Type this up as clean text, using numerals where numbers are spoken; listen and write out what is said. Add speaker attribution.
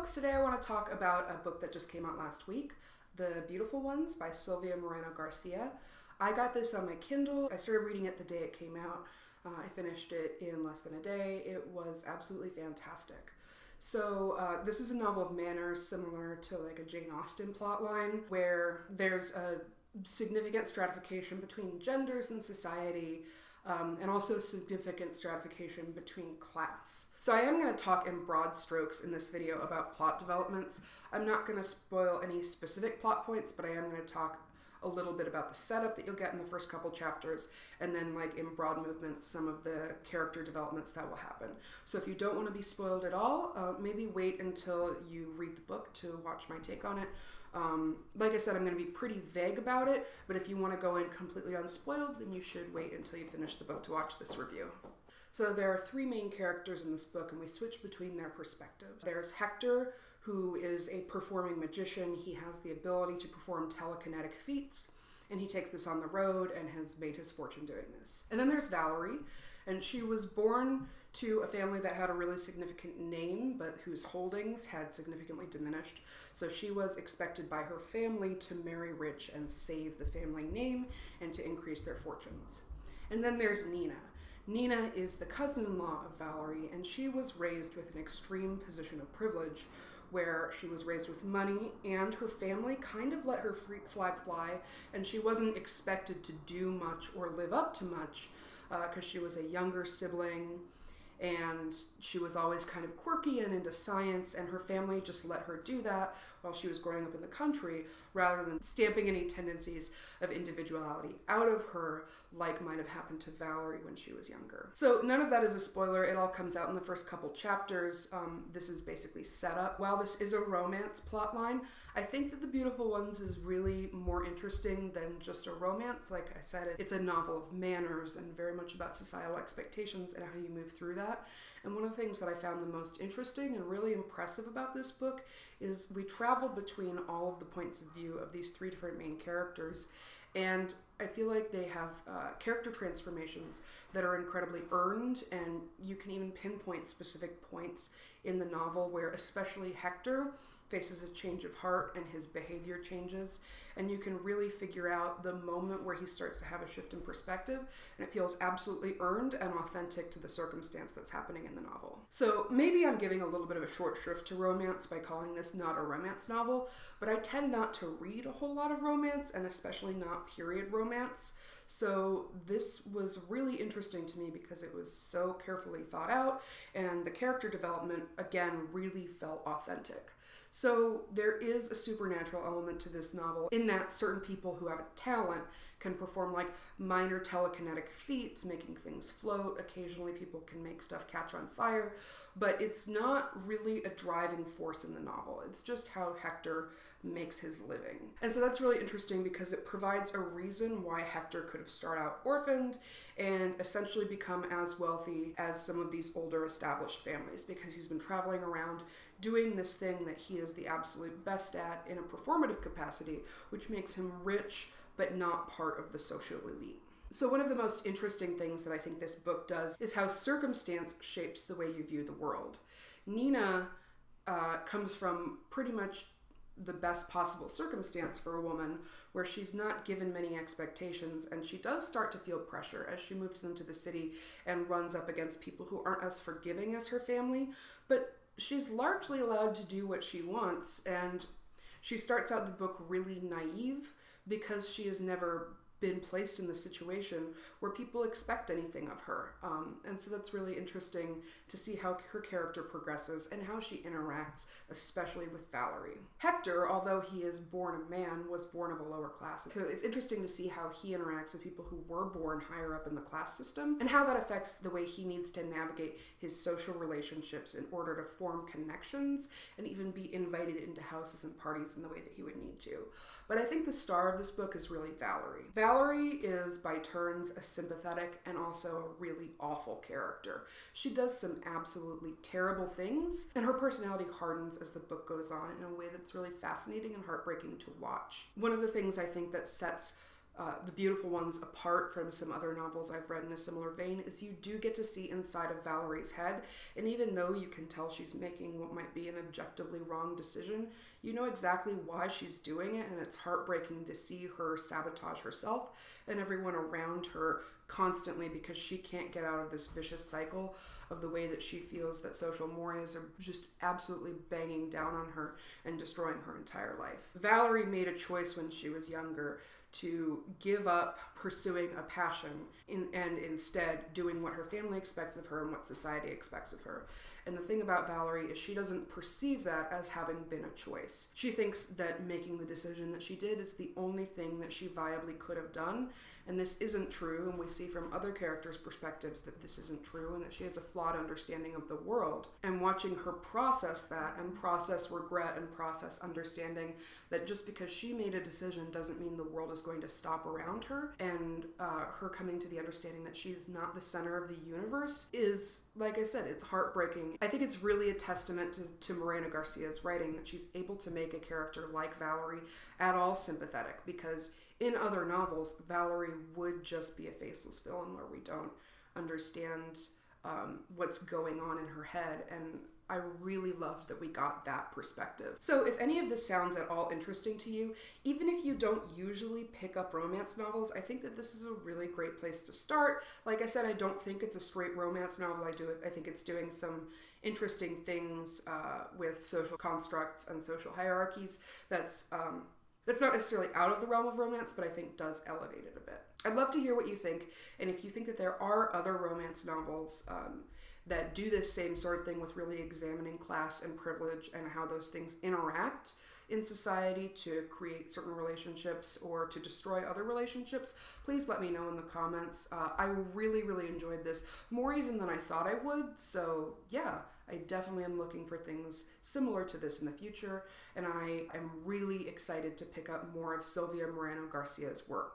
Speaker 1: folks, today I want to talk about a book that just came out last week, The Beautiful Ones by Sylvia Moreno-Garcia. I got this on my Kindle. I started reading it the day it came out. I finished it in less than a day. It was absolutely fantastic. So this is a novel of manners similar to like a Jane Austen plotline where there's a significant stratification between genders in society, and also significant stratification between class. So I am going to talk in broad strokes in this video about plot developments. I'm not going to spoil any specific plot points, but I am going to talk a little bit about the setup that you'll get in the first couple chapters, and then like in broad movements, some of the character developments that will happen. So if you don't want to be spoiled at all, maybe wait until you read the book to watch my take on it. Like I said, I'm going to be pretty vague about it, but if you want to go in completely unspoiled, then you should wait until you finish the book to watch this review. So there are three main characters in this book, and we switch between their perspectives. There's Hector, who is a performing magician. He has the ability to perform telekinetic feats, and he takes this on the road and has made his fortune doing this. And then there's Valerie, and she was born to a family that had a really significant name, but whose holdings had significantly diminished. So she was expected by her family to marry rich and save the family name and to increase their fortunes. And then there's Nina. Nina is the cousin-in-law of Valerie, and she was raised with an extreme position of privilege where she was raised with money, and her family kind of let her flag fly, and she wasn't expected to do much or live up to much because she was a younger sibling, and she was always kind of quirky and into science, and her family just let her do that while she was growing up in the country, rather than stamping any tendencies of individuality out of her, like might have happened to Valerie when she was younger. So none of that is a spoiler. It all comes out in the first couple chapters. This is basically set up. While this is a romance plotline, I think that The Beautiful Ones is really more interesting than just a romance. Like I said, it's a novel of manners and very much about societal expectations and how you move through that. And one of the things that I found the most interesting and really impressive about this book is we travel between all of the points of view of these three different main characters, and I feel like they have character transformations that are incredibly earned, and you can even pinpoint specific points in the novel where especially Hector faces a change of heart and his behavior changes, and you can really figure out the moment where he starts to have a shift in perspective, and it feels absolutely earned and authentic to the circumstance that's happening in the novel. So maybe I'm giving a little bit of a short shrift to romance by calling this not a romance novel, but I tend not to read a whole lot of romance, and especially not period romance. So this was really interesting to me because it was so carefully thought out, and the character development, again, really felt authentic. So there is a supernatural element to this novel in that certain people who have a talent can perform like minor telekinetic feats, making things float. Occasionally people can make stuff catch on fire, but it's not really a driving force in the novel. It's just how Hector makes his living. And so that's really interesting because it provides a reason why Hector could have started out orphaned and essentially become as wealthy as some of these older established families, because he's been traveling around doing this thing that he is the absolute best at in a performative capacity, which makes him rich but not part of the social elite. So one of the most interesting things that I think this book does is how circumstance shapes the way you view the world. Nina comes from pretty much the best possible circumstance for a woman, where she's not given many expectations, and she does start to feel pressure as she moves into the city and runs up against people who aren't as forgiving as her family, but she's largely allowed to do what she wants, and she starts out the book really naive because she has never been placed in the situation where people expect anything of her. And so that's really interesting to see how her character progresses and how she interacts, especially with Valerie. Hector, although he is born a man, was born of a lower class. So it's interesting to see how he interacts with people who were born higher up in the class system and how that affects the way he needs to navigate his social relationships in order to form connections and even be invited into houses and parties in the way that he would need to. But I think the star of this book is really Valerie. Valerie is by turns a sympathetic and also a really awful character. She does some absolutely terrible things, and her personality hardens as the book goes on in a way that's really fascinating and heartbreaking to watch. One of the things I think that sets The Beautiful Ones, apart from some other novels I've read in a similar vein, is you do get to see inside of Valerie's head, and even though you can tell she's making what might be an objectively wrong decision, you know exactly why she's doing it, and it's heartbreaking to see her sabotage herself and everyone around her constantly because she can't get out of this vicious cycle of the way that she feels that social mores are just absolutely banging down on her and destroying her entire life. Valerie made a choice when she was younger to give up pursuing a passion and instead doing what her family expects of her and what society expects of her. And the thing about Valerie is she doesn't perceive that as having been a choice. She thinks that making the decision that she did is the only thing that she viably could have done, and this isn't true, and we see from other characters' perspectives that this isn't true and that she has a flawed understanding of the world. And watching her process that and process regret and process understanding that just because she made a decision doesn't mean the world is going to stop around her, and her coming to the understanding that she's not the center of the universe is, like I said, it's heartbreaking. I think it's really a testament to Moreno-Garcia's writing that she's able to make a character like Valerie at all sympathetic, because in other novels, Valerie would just be a faceless villain where we don't understand what's going on in her head, and I really loved that we got that perspective. So if any of this sounds at all interesting to you, even if you don't usually pick up romance novels, I think that this is a really great place to start. Like I said, I don't think it's a straight romance novel. I think it's doing some interesting things with social constructs and social hierarchies that's not necessarily out of the realm of romance, but I think does elevate it a bit. I'd love to hear what you think, and if you think that there are other romance novels that do this same sort of thing with really examining class and privilege and how those things interact in society to create certain relationships or to destroy other relationships, please let me know in the comments. I really, really enjoyed this, more even than I thought I would, so yeah. I definitely am looking for things similar to this in the future, and I am really excited to pick up more of Sylvia Moreno-Garcia's work.